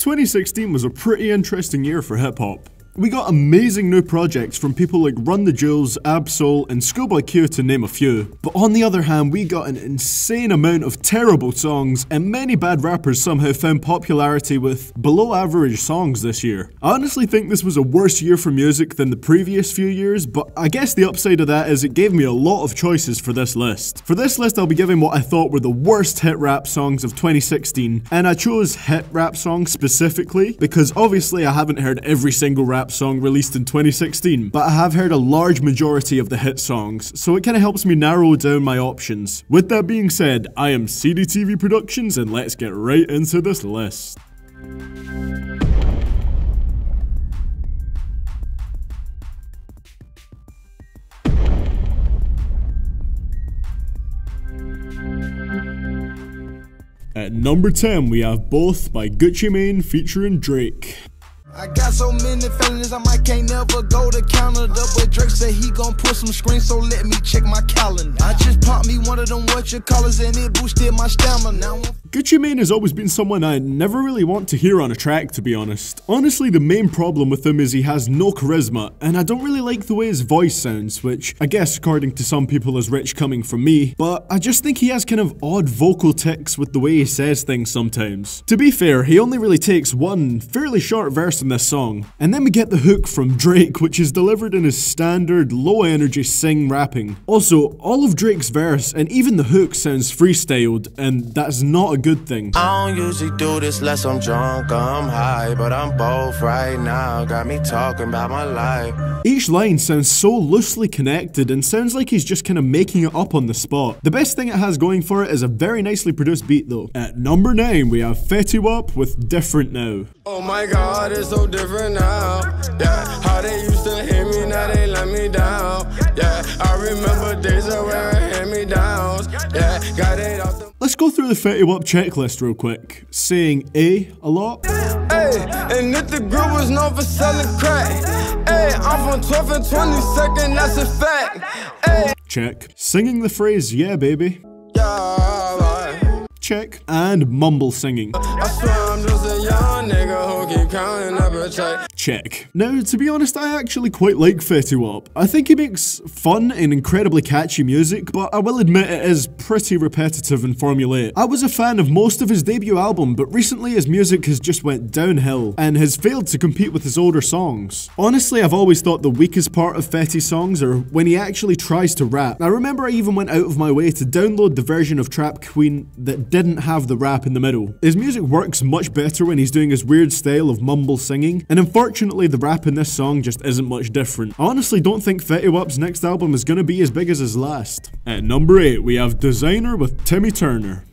2016 was a pretty interesting year for hip-hop. We got amazing new projects from people like Run the Jewels, Ab-Soul, and Schoolboy Q to name a few. But on the other hand, we got an insane amount of terrible songs, and many bad rappers somehow found popularity with below average songs this year. I honestly think this was a worse year for music than the previous few years, but I guess the upside of that is it gave me a lot of choices for this list. For this list, I'll be giving what I thought were the worst hit rap songs of 2016, and I chose hit rap songs specifically because obviously I haven't heard every single rap song released in 2016, but I have heard a large majority of the hit songs, so it kind of helps me narrow down my options. With that being said, I am CDTVProductions, and let's get right into this list. At number 10, we have Both by Gucci Mane featuring Drake. I got so many feelings, I might can't never go to Canada, but Drake said he gon' put some screens, so let me check my calendar. I just popped me one of them whatchamacallits and it boosted my stamina. Gucci Mane has always been someone I never really want to hear on a track, to be honest. Honestly, the main problem with him is he has no charisma, and I don't really like the way his voice sounds, which I guess according to some people is rich coming from me, but I just think he has kind of odd vocal tics with the way he says things sometimes. To be fair, he only really takes one fairly short verse in this song, and then we get the hook from Drake, which is delivered in his standard low energy sing rapping. Also, all of Drake's verse and even the hook sounds freestyled, and that's not a good thing. I don't usually do this unless I'm drunk or I'm high, but I'm both right now, got me talking about my life. Each line sounds so loosely connected and sounds like he's just kind of making it up on the spot. The best thing it has going for it is a very nicely produced beat though. At number 9, we have Fetty Wap with Different Now. Oh my god, it's so different now. Yeah, how they used to hit me, now they let me down. Yeah, I remember days of wearing hand-me-downs. Yeah, got it off the... Let's go through the Fetty Wap checklist real quick. Saying A lot. Hey, and if the group was known for selling crack. Hey, I'm from 12th and 22nd, that's a fact. Hey. Check. Singing the phrase, yeah baby. Yeah, check. And mumble singing. I swear I'm just a young nigga who keep counting up a check. Check. Now, to be honest, I actually quite like Fetty Wap. I think he makes fun and incredibly catchy music, but I will admit it is pretty repetitive and formulaic. I was a fan of most of his debut album, but recently his music has just went downhill and has failed to compete with his older songs. Honestly, I've always thought the weakest part of Fetty's songs are when he actually tries to rap. I remember I even went out of my way to download the version of Trap Queen that didn't have the rap in the middle. His music works much better when he's doing his weird style of mumble singing, and unfortunately the rap in this song just isn't much different. I honestly don't think Fetty Wap's next album is gonna be as big as his last. At number 8, we have Desiigner with Timmy Turner.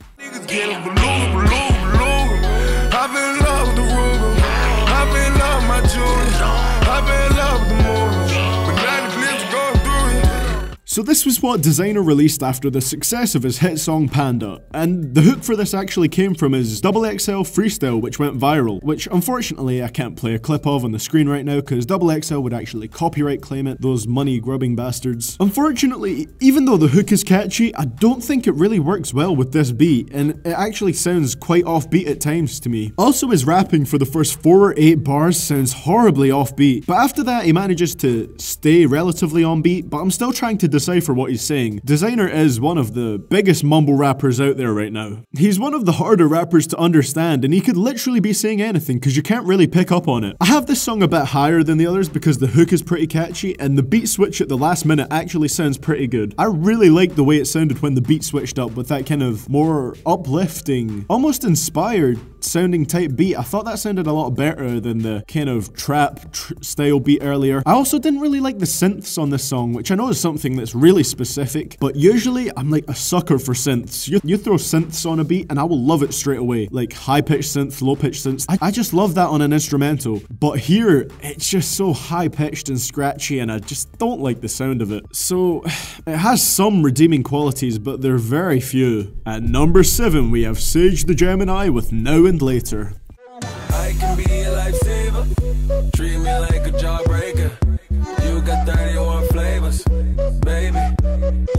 So this was what Desiigner released after the success of his hit song Panda, and the hook for this actually came from his XXL freestyle which went viral, which unfortunately I can't play a clip of on the screen right now because XXL would actually copyright claim it, those money grubbing bastards. Unfortunately, even though the hook is catchy, I don't think it really works well with this beat, and it actually sounds quite offbeat at times to me. Also, his rapping for the first 4 or 8 bars sounds horribly offbeat, but after that he manages to stay relatively on beat, but I'm still trying to decipher what he's saying. Desiigner is one of the biggest mumble rappers out there right now. He's one of the harder rappers to understand, and he could literally be saying anything because you can't really pick up on it. I have this song a bit higher than the others because the hook is pretty catchy and the beat switch at the last minute actually sounds pretty good. I really like the way it sounded when the beat switched up with that kind of more uplifting, almost inspired sounding type beat. I thought that sounded a lot better than the kind of trap style beat earlier. I also didn't really like the synths on this song, which I know is something that's really specific, but usually I'm like a sucker for synths. You throw synths on a beat and I will love it straight away, like high-pitched synths, low-pitched synths. I just love that on an instrumental, but here it's just so high-pitched and scratchy and I just don't like the sound of it. So it has some redeeming qualities, but they're very few. At number 7, we have Sage the Gemini with Now and Later. I can be a lifesaver, treat me like a jawbreaker. You got 31 flavors, baby.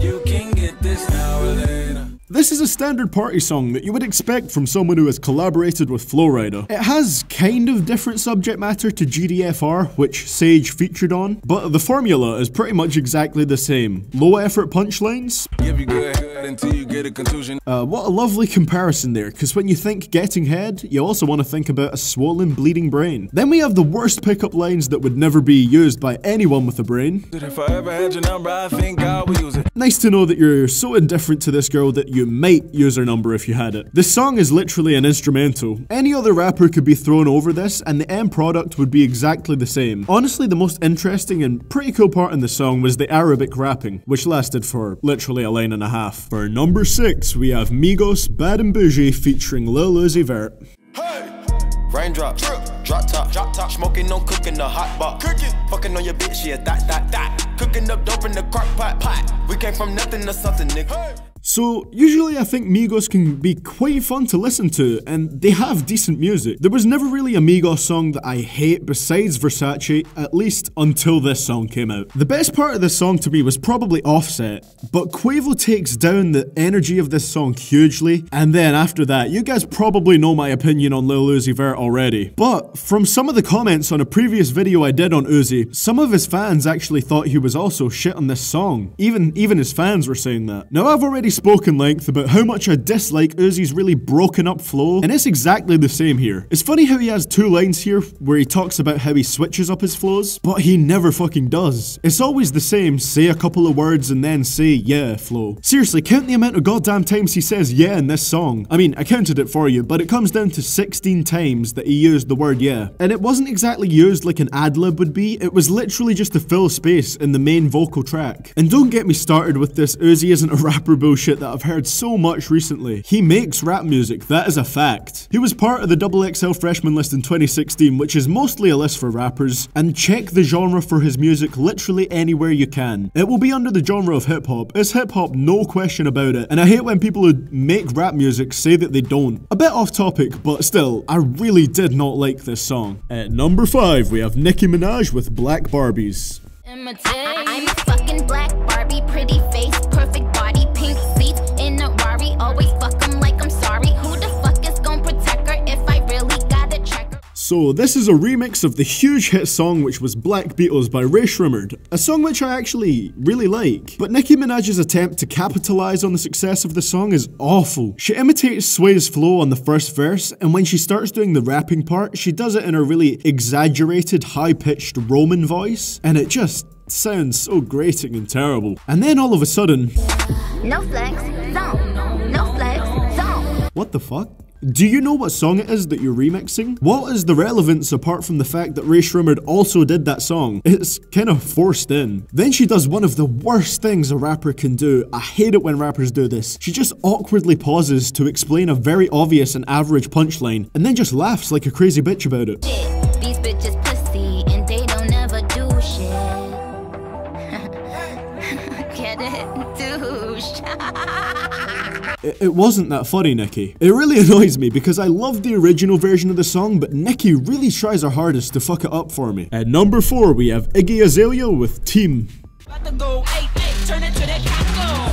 You can get this now or later. This This is a standard party song that you would expect from someone who has collaborated with Flo Rida. It has kind of different subject matter to GDFR, which Sage featured on, but the formula is pretty much exactly the same. Low effort punchlines. Give you good until you get a contusion. What a lovely comparison there, because when you think getting head, you also want to think about a swollen, bleeding brain. Then we have the worst pickup lines that would never be used by anyone with a brain. If I ever had your number, I think God would use it. Nice to know that you're so indifferent to this girl that you might use her number if you had it. This song is literally an instrumental. Any other rapper could be thrown over this and the end product would be exactly the same. Honestly, the most interesting and pretty cool part in the song was the Arabic rapping, which lasted for literally a line and a half. For number 6, we have Migos, Bad and Boujee featuring Lil Uzi Vert. Hey! Raindrops, drop top, smoking, no cooking, the hot pot. Fucking on your bitch, yeah, that. Cooking up dope in the crock pot. We came from nothing to something, nigga. Hey. So, usually I think Migos can be quite fun to listen to, and they have decent music. There was never really a Migos song that I hate besides Versace, at least until this song came out. The best part of this song to me was probably Offset, but Quavo takes down the energy of this song hugely, and then after that, you guys probably know my opinion on Lil Uzi Vert already. But, from some of the comments on a previous video I did on Uzi, some of his fans actually thought he was also shit on this song. Even his fans were saying that. Now, I've already spoken length about how much I dislike Uzi's really broken up flow, and it's exactly the same here. It's funny how he has 2 lines here where he talks about how he switches up his flows, but he never fucking does. It's always the same, say a couple of words and then say yeah flow. Seriously, count the amount of goddamn times he says yeah in this song. I mean, I counted it for you, but it comes down to 16 times that he used the word yeah. And it wasn't exactly used like an ad-lib would be, it was literally just to fill space in the main vocal track. And don't get me started with this Uzi isn't a rapper bullshit that I've heard so much recently. He makes rap music, that is a fact. He was part of the XXL freshman list in 2016, which is mostly a list for rappers, and check the genre for his music literally anywhere you can. It will be under the genre of hip hop. It's hip hop, no question about it, and I hate when people who make rap music say that they don't. A bit off topic, but still, I really did not like this song. At number 5, we have Nicki Minaj with Black Barbies. I'm a fucking black Barbie, pretty face, perfect body, pink seats in a Rari. Always fuck 'em like I'm sorry. Who the fuck is gonna protect her if I really gotta check her? So this is a remix of the huge hit song which was Black Beatles by Rae Sremmurd, a song which I actually really like. But Nicki Minaj's attempt to capitalize on the success of the song is awful. She imitates Sway's flow on the first verse, and when she starts doing the rapping part, she does it in a really exaggerated, high-pitched Roman voice, and it just sounds so grating and terrible. And then all of a sudden, No flex, zone. No flex, zone. what the fuck? Do you know what song it is that you're remixing? What is the relevance apart from the fact that Rae Sremmurd also did that song? It's kind of forced in. Then she does one of the worst things a rapper can do. I hate it when rappers do this. She just awkwardly pauses to explain a very obvious and average punchline, and then just laughs like a crazy bitch about it. Shit, these bitches pussy and they don't ever do shit. Get it? Douche. It wasn't that funny, Nicki. It really annoys me because I love the original version of the song, but Nicki really tries her hardest to fuck it up for me. At number 4, we have Iggy Azalea with Team. About to go, ay, ay, turn it to that Congo.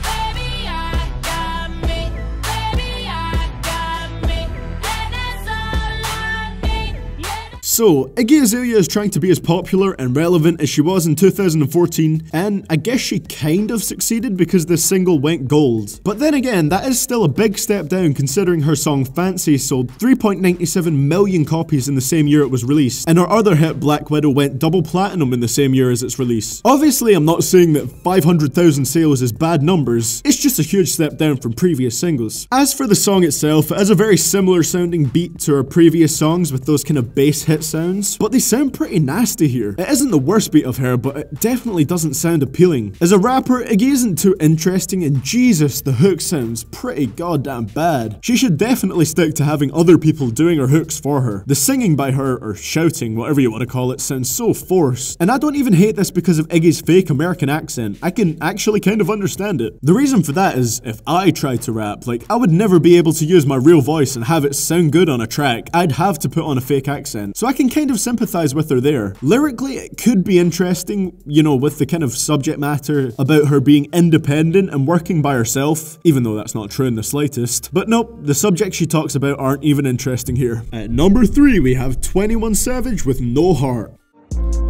Baby, I got me. Baby, I got me. And that's all I need. Yeah. So, Iggy Azalea is trying to be as popular and relevant as she was in 2014, and I guess she kind of succeeded because this single went gold. But then again, that is still a big step down considering her song Fancy sold 3.97 million copies in the same year it was released, and her other hit Black Widow went double platinum in the same year as its release. Obviously, I'm not saying that 500,000 sales is bad numbers, it's just a huge step down from previous singles. As for the song itself, it has a very similar sounding beat to her previous songs with those kind of bass hit sounds, but they sound pretty nasty here. It isn't the worst beat of her, but it definitely doesn't sound appealing. As a rapper, Iggy isn't too interesting, and Jesus, the hook sounds pretty goddamn bad. She should definitely stick to having other people doing her hooks for her. The singing by her, or shouting, whatever you want to call it, sounds so forced. And I don't even hate this because of Iggy's fake American accent. I can actually kind of understand it. The reason for that is, if I tried to rap, like, I would never be able to use my real voice and have it sound good on a track. I'd have to put on a fake accent. So I can kind of sympathize with her there. Lyrically, it could be interesting, you know, with the kind of subject matter about her being independent and working by herself, even though that's not true in the slightest. But nope, the subjects she talks about aren't even interesting here. At number 3, we have 21 Savage with No Heart.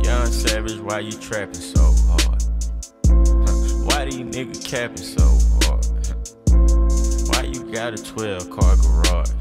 Young Savage, why you trapping so hard? Why these niggas capping so hard? Why you got a 12-car garage?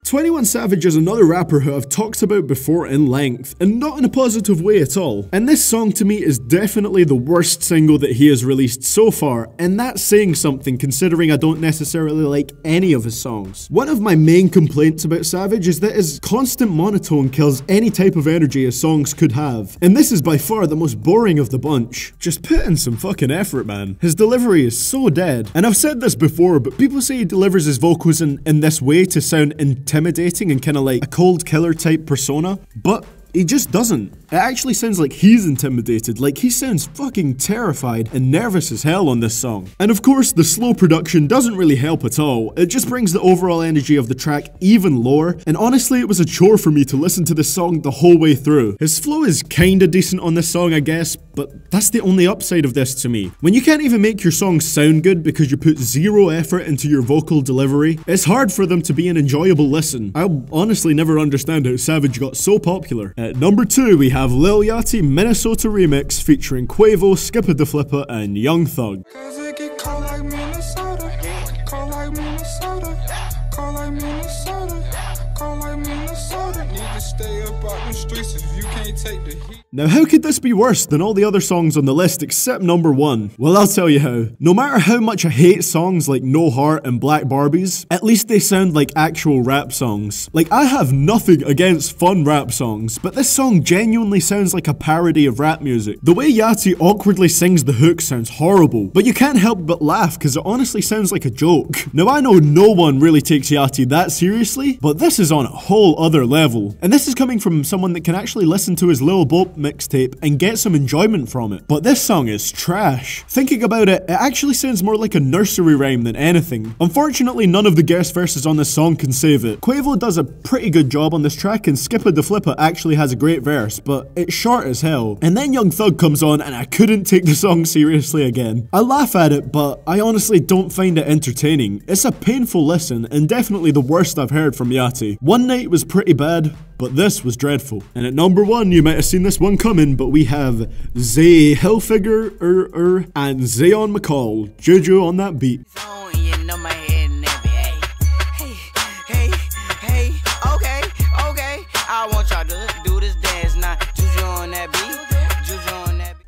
21 Savage is another rapper who I've talked about before in length, and not in a positive way at all. And this song to me is definitely the worst single that he has released so far, and that's saying something considering I don't necessarily like any of his songs. One of my main complaints about Savage is that his constant monotone kills any type of energy his songs could have, and this is by far the most boring of the bunch. Just put in some fucking effort, man. His delivery is so dead, and I've said this before, but people say he delivers his vocals in this way to sound intimidating and kind of like a cold killer type persona, but he just doesn't. It actually sounds like he's intimidated, like he sounds fucking terrified and nervous as hell on this song. And of course, the slow production doesn't really help at all. It just brings the overall energy of the track even lower, and honestly, it was a chore for me to listen to this song the whole way through. His flow is kinda decent on this song, I guess, but that's the only upside of this to me. When you can't even make your songs sound good because you put zero effort into your vocal delivery, it's hard for them to be an enjoyable listen. I'll honestly never understand how Savage got so popular. At number 2, we have Lil Yachty Minnesota Remix featuring Quavo, Skippa the Flippa, and Young Thug. Now how could this be worse than all the other songs on the list except number 1? Well, I'll tell you how. No matter how much I hate songs like No Heart and Black Barbies, at least they sound like actual rap songs. Like, I have nothing against fun rap songs, but this song genuinely sounds like a parody of rap music. The way Yachty awkwardly sings the hook sounds horrible, but you can't help but laugh because it honestly sounds like a joke. Now I know no one really takes Yachty that seriously, but this is on a whole other level. And this is coming from someone that can actually listen to his Lil Boat mixtape and get some enjoyment from it. But this song is trash. Thinking about it, it actually sounds more like a nursery rhyme than anything. Unfortunately, none of the guest verses on this song can save it. Quavo does a pretty good job on this track, and Skippa the Flippa actually has a great verse, but it's short as hell. And then Young Thug comes on and I couldn't take the song seriously again. I laugh at it, but I honestly don't find it entertaining. It's a painful listen and definitely the worst I've heard from Yachty. One Night was pretty bad, but this was dreadful. And at number 1, you might have seen this one coming, but we have Hilfigerrr and Zayion McCall, JuJu on that beat.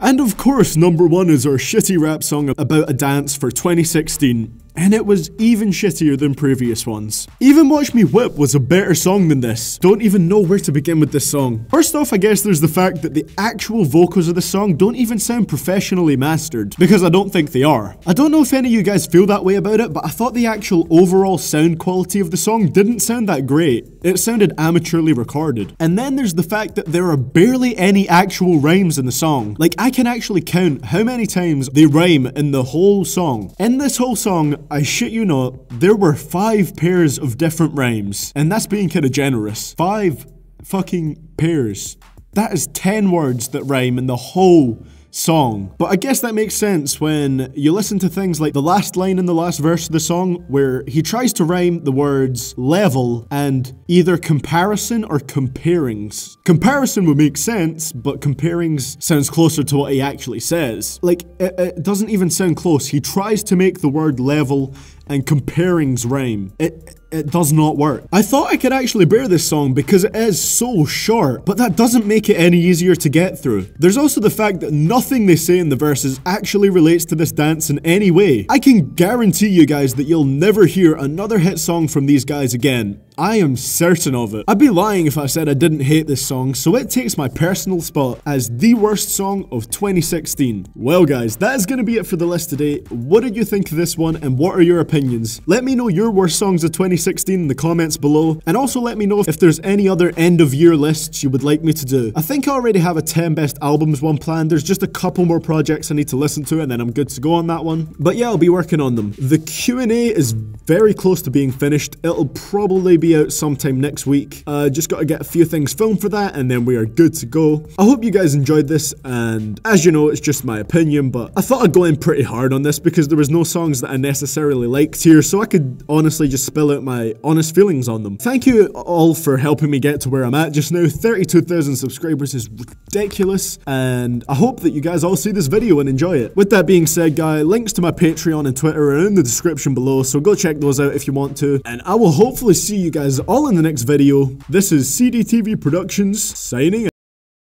And of course, number 1 is our shitty rap song about a dance for 2016. And it was even shittier than previous ones. Even Watch Me Whip was a better song than this. Don't even know where to begin with this song. First off, I guess there's the fact that the actual vocals of the song don't even sound professionally mastered, because I don't think they are. I don't know if any of you guys feel that way about it, but I thought the actual overall sound quality of the song didn't sound that great. It sounded amateurly recorded. And then there's the fact that there are barely any actual rhymes in the song. Like, I can actually count how many times they rhyme in the whole song. In this whole song, I shit you not, there were 5 pairs of different rhymes. And that's being kinda generous. 5 fucking pairs. That is 10 words that rhyme in the whole song. But I guess that makes sense when you listen to things like the last line in the last verse of the song, where he tries to rhyme the words level and either comparison or comparings. Comparison would make sense, but comparings sounds closer to what he actually says. Like, it doesn't even sound close. He tries to make the word level and comparings rhyme. It does not work. I thought I could actually bear this song because it is so short, but that doesn't make it any easier to get through. There's also the fact that nothing they say in the verses actually relates to this dance in any way. I can guarantee you guys that you'll never hear another hit song from these guys again. I am certain of it. I'd be lying if I said I didn't hate this song, so it takes my personal spot as the worst song of 2016. Well guys, that is going to be it for the list today. What did you think of this one and what are your opinions? Let me know your worst songs of 2016 in the comments below, and also let me know if there's any other end of year lists you would like me to do. I think I already have a 10 best albums one planned. There's just a couple more projects I need to listen to and then I'm good to go on that one. But yeah, I'll be working on them. The Q&A is very close to being finished. It'll probably be be out sometime next week. Just got to get a few things filmed for that, and then we are good to go. I hope you guys enjoyed this, and as you know, it's just my opinion, but I thought I'd go in pretty hard on this because there was no songs that I necessarily liked here, so I could honestly just spill out my honest feelings on them. Thank you all for helping me get to where I'm at just now. 32,000 subscribers is ridiculous, and I hope that you guys all see this video and enjoy it. With that being said, guys, links to my Patreon and Twitter are in the description below, so go check those out if you want to, and I will hopefully see you guys all in the next video. This is CDTV Productions, signing out.